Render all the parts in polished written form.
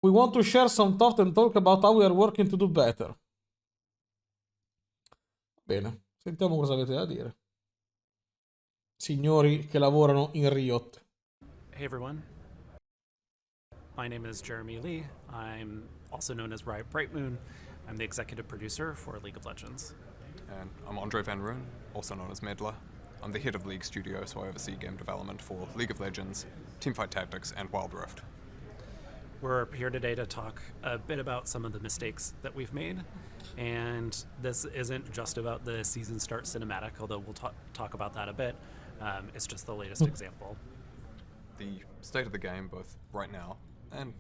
We want to share some thought and talk about how we are working to do better. Bene, sentiamo cosa avete da dire. Signori che lavorano in RIOT. Hey everyone. My name is Jeremy Lee. I'm also known as Riot Brightmoon. I'm the executive producer for League of Legends. And I'm Andre Van Roon, also known as Meddler. I'm the head of League Studio, so I oversee game development for League of Legends, Teamfight Tactics, and Wild Rift. We're here today to talk a bit about some of the mistakes that we've made. And this isn't just about the season start cinematic, although we'll talk about that a bit. It's just the latest example. The state of the game, both right now and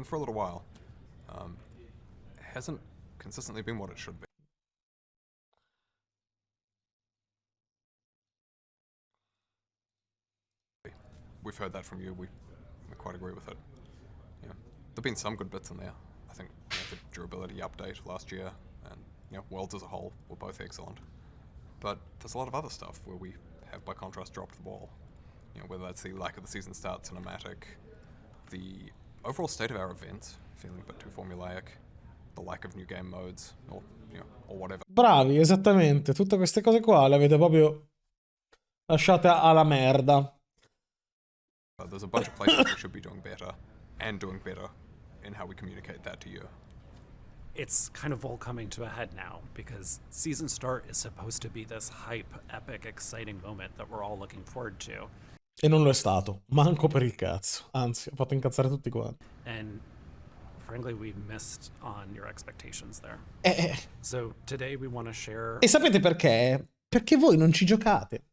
for a little while, hasn't consistently been what it should be. We've heard that from you. We quite agree with it. Yeah, there've been some good bits in there. I think the durability update last year and Worlds as a whole were both excellent. But there's a lot of other stuff where we have, by contrast, dropped the ball. Whether that's the lack of the season start cinematic, the overall state of our events feeling a bit too formulaic, the lack of new game modes, or whatever. Bravi, esattamente. Tutte queste cose qua le avete proprio lasciate alla merda. There's a bunch of places we should be doing better, and doing better in how we communicate that to you. It's kind of all coming to a head now, because season start is supposed to be this hype, epic, exciting moment that we're all looking forward to. E non lo è stato, manco per il cazzo. Anzi, ha fatto incazzare tutti quanti. And frankly, we missed on your expectations there. So today we want to share... E sapete perché? Perché voi non ci giocate.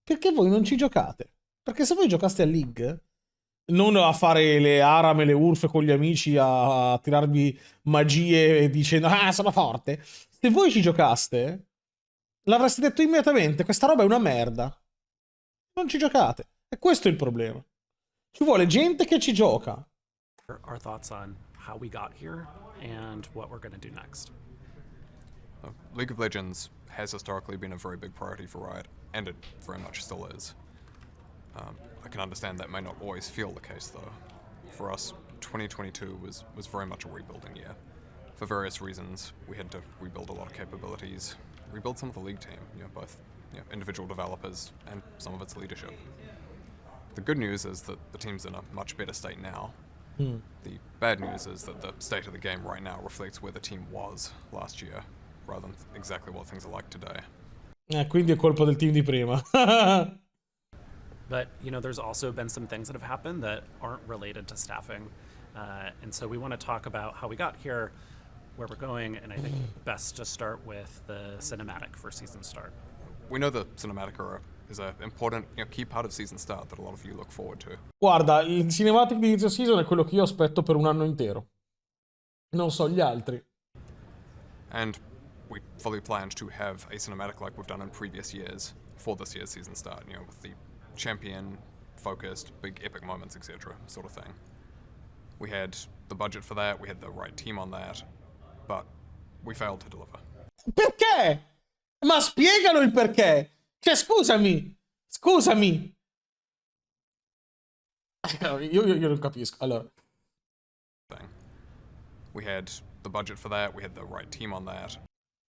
Perché voi non ci giocate. Perché se voi giocaste a League, non a fare le aram e le urfe con gli amici, a tirarvi magie dicendo ah, sono forte. Se voi ci giocaste, l'avreste detto immediatamente, questa roba è una merda. Non ci giocate. E questo è il problema. Ci vuole gente che ci gioca. Our thoughts on how we got here and what we're going to do next. League of Legends has historically been a very big priority for Riot, and it very much still is. I can understand that may not always feel the case, though. For us, 2022 was very much a rebuilding year. For various reasons, we had to rebuild a lot of capabilities, rebuild some of the League team, both individual developers and some of its leadership. The good news is that the team's in a much better state now. The bad news is that the state of the game right now reflects where the team was last year, rather than exactly what things are like today. Quindi è colpa del team di prima. But, there's also been some things that have happened that aren't related to staffing. And so we want to talk about how we got here, where we're going, and I think best to start with the cinematic for season start. We know the cinematic is an important key part of season start that a lot of you look forward to. Guarda, il cinematic di inizio season è quello che io aspetto per un anno intero. Non so gli altri. And we fully planned to have a cinematic like we've done in previous years for this year's season start, with the champion-focused, big epic moments, etc. sort of thing. We had the budget for that, we had the right team on that, but we failed to deliver. Perché? Ma spiegalo il perché! Cioè, scusami! Io non capisco. Allora. We had the budget for that, we had the right team on that.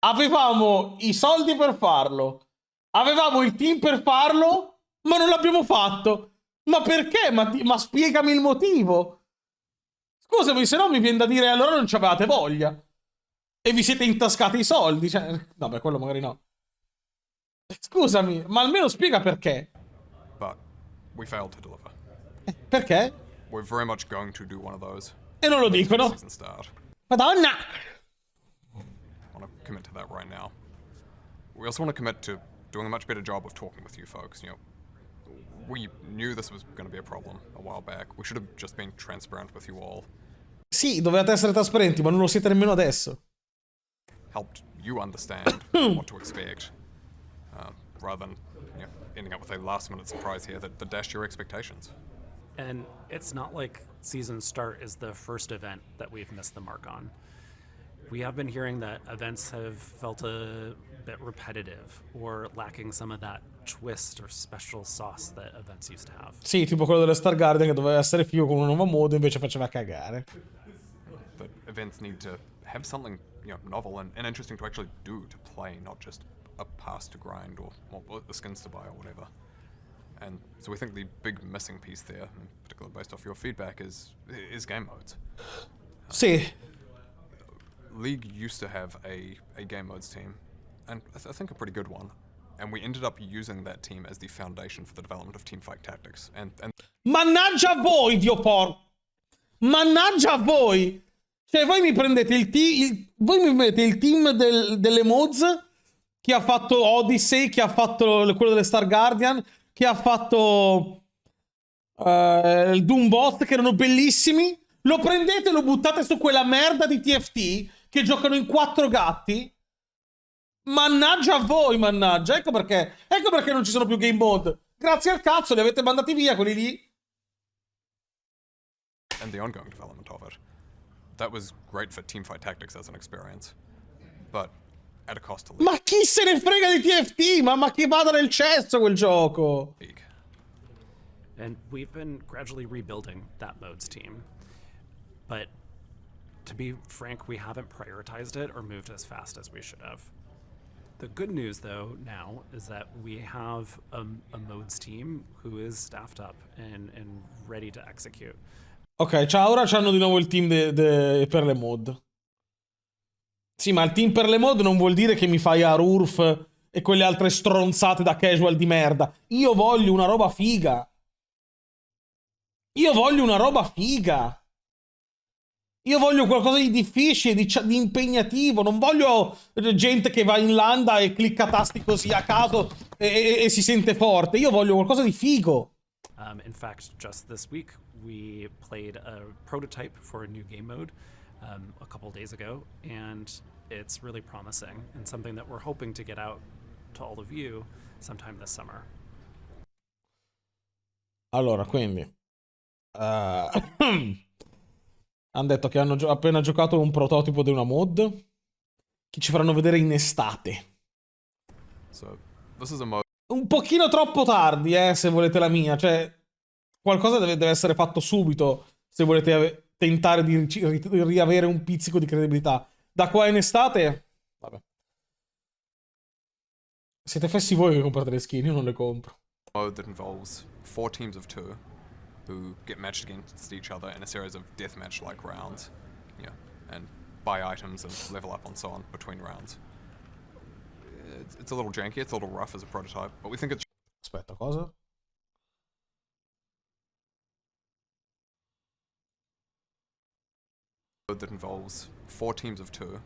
Avevamo i soldi per farlo. Avevamo il team per farlo. Ma non l'abbiamo fatto! Ma perché? Ma spiegami il motivo! Scusami, se no mi viene da dire allora non ci avevate voglia. E vi siete intascati i soldi. Cioè, vabbè, quello magari no. Scusami, ma almeno spiega perché. But we failed to deliver. Perché? We're very much going to do one of those. E non lo dicono. Season start. Madonna! I want to commit to that right now. We also want to commit to doing a much better job of talking with you folks. We knew this was going to be a problem a while back. We should have just been transparent with you all. Sì, dovevate essere trasparenti, ma non lo siete nemmeno adesso. Helped you understand what to expect, rather than ending up with a last-minute surprise here that dashed your expectations. And it's not like season start is the first event that we've missed the mark on. We have been hearing that events have felt a bit repetitive or lacking some of that twist or special sauce that events used to have. Sì, tipo quello delle Star Guardian che doveva essere figo con una nuova moda, invece faceva cagare. But events need to have something, novel and interesting to actually do to play, not just a pass to grind or the skins to buy or whatever. And so we think the big missing piece there, in particular based off your feedback, is game modes. Sì. League used to have a game modes team, and I think a pretty good one. And we ended up using that team as the foundation for the development of teamfight tactics. And Mannaggia a voi, Dio porco! Mannaggia a voi! Cioè, voi mi prendete voi mi mettete il team delle mods, chi ha fatto Odyssey, chi ha fatto quello delle Star Guardian, chi ha fatto il Doombot, che erano bellissimi. Lo prendete e lo buttate su quella merda di TFT che giocano in 4 gatti. Mannaggia a voi, mannaggia. Ecco perché non ci sono più game mode. Grazie al cazzo, li avete mandati via quelli lì. And the ongoing development of it. That was great for teamfight tactics as an experience, but at a cost to Ma chi se ne frega di TFT? Ma che vada nel cesso quel gioco. League. And we've been gradually rebuilding that modes team. But to be frank, we haven't prioritized it or moved as fast as we should have. The good news, though, now is that we have a modes team who is staffed up and ready to execute. Ok, ora c'hanno di nuovo il team per le mod. Sì, ma il team per le mod non vuol dire che mi fai Arurf e quelle altre stronzate da casual di merda. Io voglio una roba figa. Io voglio una roba figa. Io voglio qualcosa di difficile, di impegnativo. Non voglio gente che va in landa e clicca tasti così a caso e si sente forte. Io voglio qualcosa di figo. In fact, just this week, we played a prototype for a new game mode a couple days ago, and it's really promising and something that we're hoping to get out to all of you sometime this summer. Allora, quindi hanno detto che hanno appena giocato un prototipo di una mod che ci faranno vedere in estate. So, this is a mode. Un pochino troppo tardi, se volete la mia. Cioè, qualcosa deve essere fatto subito se volete tentare di riavere un pizzico di credibilità. Da qua in estate, vabbè. Siete fessi voi che comprate le skin, io non le compro. Mode that involves 4 teams of 2 who get matched against each other in a series of deathmatch-like rounds, and buy items and level up and so on between rounds. It's a little janky, it's a little rough as a prototype, but we think it's... Aspetta, cosa? That involves 4 teams of 2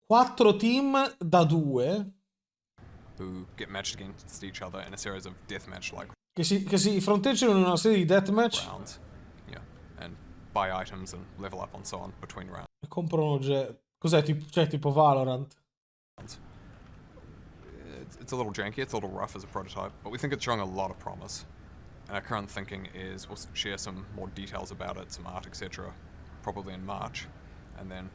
4 team da 2 who get matched against each other in a series of deathmatch-like che si fronteggiano in una serie di deathmatch rounds, and buy items and level up and so on between rounds. e comprano cos'è, tipo Valorant? It's a little janky, it's a little rough as a prototype, but we think it's showing a lot of promise. And our current thinking is we'll share some more details about it, some art, etc., probably in March, and then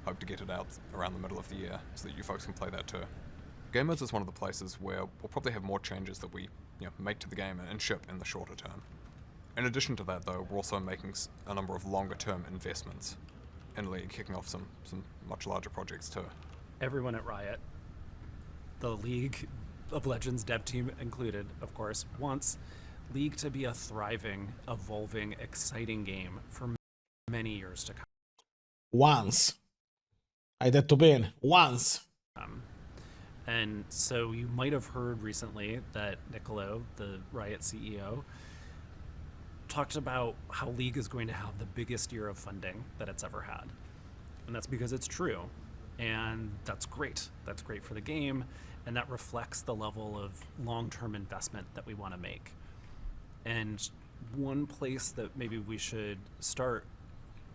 hope to get it out around the middle of the year so that you folks can play that too. Game modes is one of the places where we'll probably have more changes that we make to the game and ship in the shorter term. In addition to that, though, we're also making a number of longer-term investments in League, kicking off some much larger projects too. Everyone at Riot, the League of Legends dev team included, of course, wants League to be a thriving, evolving, exciting game for many years to come. Once. Hai detto bene. Once. And so you might have heard recently that Nicolo, the Riot CEO, talked about how League is going to have the biggest year of funding that it's ever had. And that's because it's true. And that's great. That's great for the game. And that reflects the level of long-term investment that we want to make. And one place that maybe we should start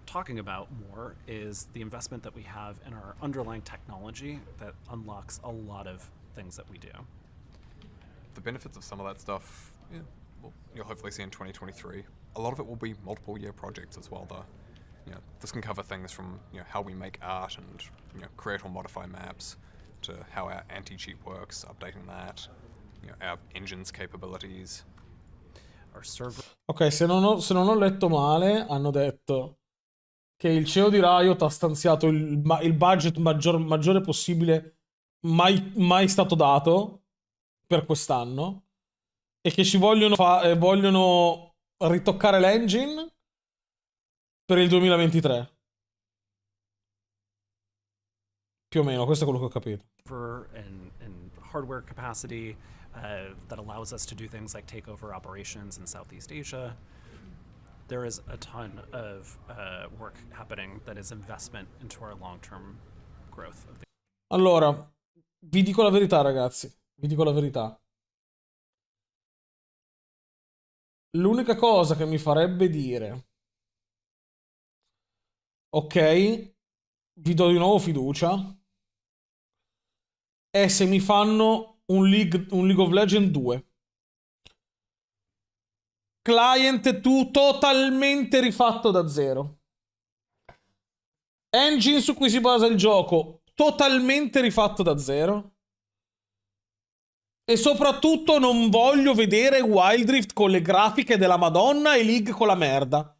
talking about more is the investment that we have in our underlying technology that unlocks a lot of things that we do. The benefits of some of that stuff, you'll hopefully see in 2023. A lot of it will be multiple year projects as well, though. This can cover things from how we make art and create or modify maps to how our anti-cheat works, updating that, our engine's capabilities. Our server. Ok, se non ho letto male, hanno detto che il CEO di Riot ha stanziato il budget maggiore possibile mai stato dato per quest'anno e che ci vogliono ritoccare l'engine per il 2023. Più o meno, questo è quello che ho capito. And hardware capacity that allows us to do things like take over operations in Southeast Asia. There is a ton of work happening that is investment into our long-term growth. Allora, vi dico la verità, ragazzi. Vi dico la verità. L'unica cosa che mi farebbe dire: ok, vi do di nuovo fiducia, è se mi fanno un League of Legends 2. Client totalmente rifatto da zero. Engine su cui si basa il gioco totalmente rifatto da zero. E soprattutto non voglio vedere Wild Rift con le grafiche della Madonna e League con la merda.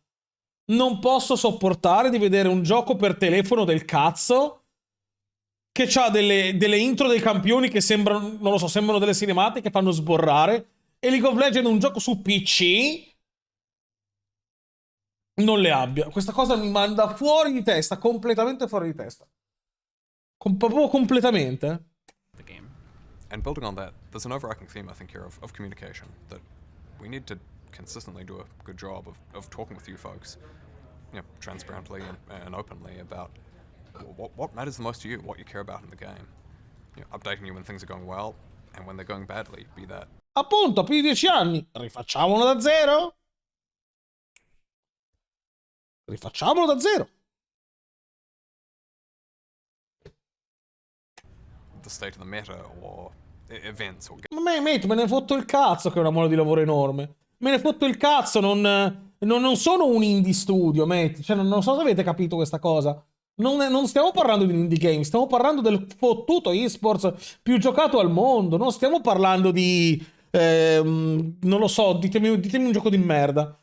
Non posso sopportare di vedere un gioco per telefono del cazzo che ha delle intro dei campioni che sembrano, non lo so, sembrano delle cinematiche che fanno sborrare, e League of Legends un gioco su PC non le abbia. Questa cosa mi manda fuori di testa, completamente fuori di testa. Proprio completamente. The game. And building on that, there's an overarching theme, I think, here of communication, that we need to consistently do a good job of talking with you folks, transparently and openly about what matters the most to you, what you care about in the game. Updating you when things are going well, and when they're going badly, be that. Appunto, più di 10 anni. Rifacciamolo da zero. Rifacciamolo da zero. The state of the meta or events or. Ma me ne fotto il cazzo che è una mole di lavoro enorme. Me ne fotto il cazzo, non sono un indie studio, mate. Cioè, non so se avete capito questa cosa. Non stiamo parlando di un indie game, stiamo parlando del fottuto esports più giocato al mondo. Non stiamo parlando di. Non lo so, ditemi un gioco di merda.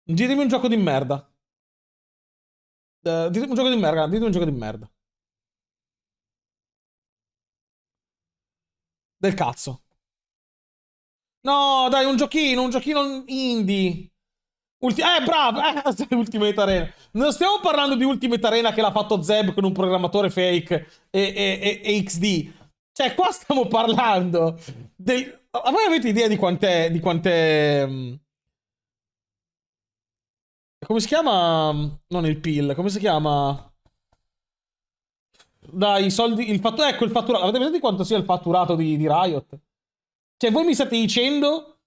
Ditemi un gioco di merda. Ditemi un gioco di merda. Ditemi un gioco di merda. Del cazzo. No, dai, un giochino indie. Bravo! Ultimate Arena. Non stiamo parlando di Ultimate Arena che l'ha fatto Zeb con un programmatore fake e XD. Cioè, qua stiamo parlando del. Ma voi avete idea di quant'è. Come si chiama? Non il PIL, come si chiama? Dai, i soldi. Ecco il fatturato. Avete vedere di quanto sia il fatturato di Riot? Cioè, voi mi state dicendo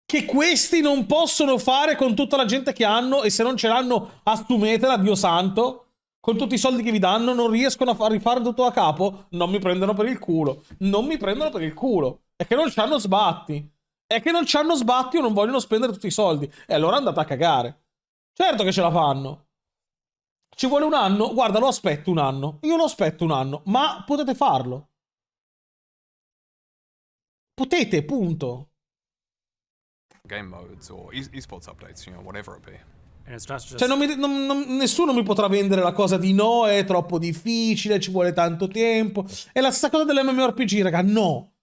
che questi non possono fare con tutta la gente che hanno, e se non ce l'hanno assumetela, Dio santo. Con tutti i soldi che vi danno non riescono a rifare tutto da capo? Non mi prendono per il culo. Non mi prendono per il culo. È che non c'hanno sbatti. È che non c'hanno sbatti o non vogliono spendere tutti i soldi. E allora andate a cagare. Certo che ce la fanno. Ci vuole un anno? Guarda, lo aspetto un anno. Io lo aspetto un anno. Ma potete farlo. Potete, punto. Game modes or esports updates, whatever it be. And it's just. Cioè, nessuno mi potrà vendere la cosa di no, è troppo difficile, ci vuole tanto tempo. È la stessa cosa dell'MMORPG, raga. No.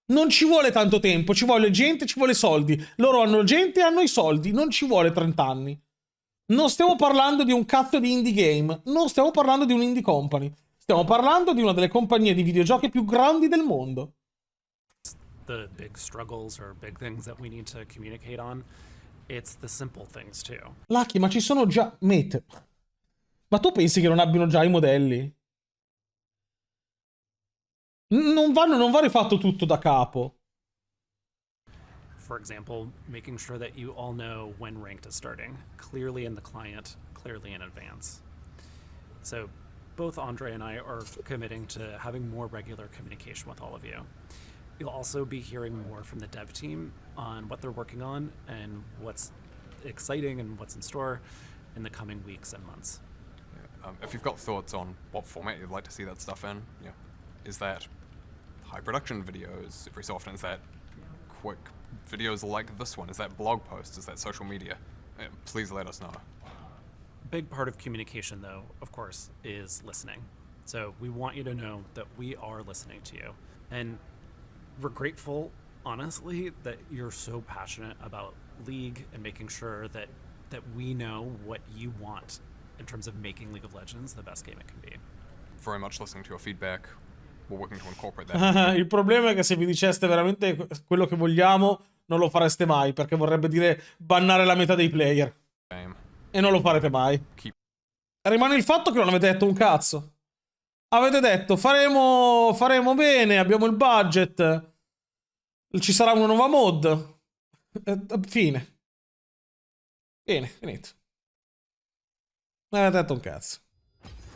Non ci vuole tanto tempo, ci vuole gente, ci vuole soldi. Loro hanno gente e hanno i soldi, non ci vuole 30 anni. Non stiamo parlando di un cazzo di indie game, non stiamo parlando di un indie company. Stiamo parlando di una delle compagnie di videogiochi più grandi del mondo. The big struggles or big things that we need to communicate on. It's the simple things too. Lucky, ma ci sono già. Mate. Ma tu pensi che non abbiano già i modelli? Non va rifatto tutto da capo. For example, making sure that you all know when ranked is starting, clearly in the client, clearly in advance. So both Andre and I are committing to having more regular communication with all of you. You'll also be hearing more from the dev team on what they're working on and what's exciting and what's in store in the coming weeks and months. If you've got thoughts on what format you'd like to see that stuff in, is that high production videos? Every so often, is that quick videos like this one? Is that blog posts? Is that social media? Please let us know. Big part of communication, though, of course, is listening. So we want you to know that we are listening to you. And we're grateful, honestly, that you're so passionate about League and making sure that we know what you want in terms of making League of Legends the best game it can be. Very much listening to your feedback. We're working to incorporate that. Il problema è che se vi diceste veramente quello che vogliamo, non lo fareste mai, perché vorrebbe dire bannare la metà dei player. Game. E non lo farete mai. Rimane il fatto che non avete detto un cazzo. Avete detto faremo bene, abbiamo il budget, ci sarà una nuova mod. Fine. Bene, finito. Non avete detto un cazzo.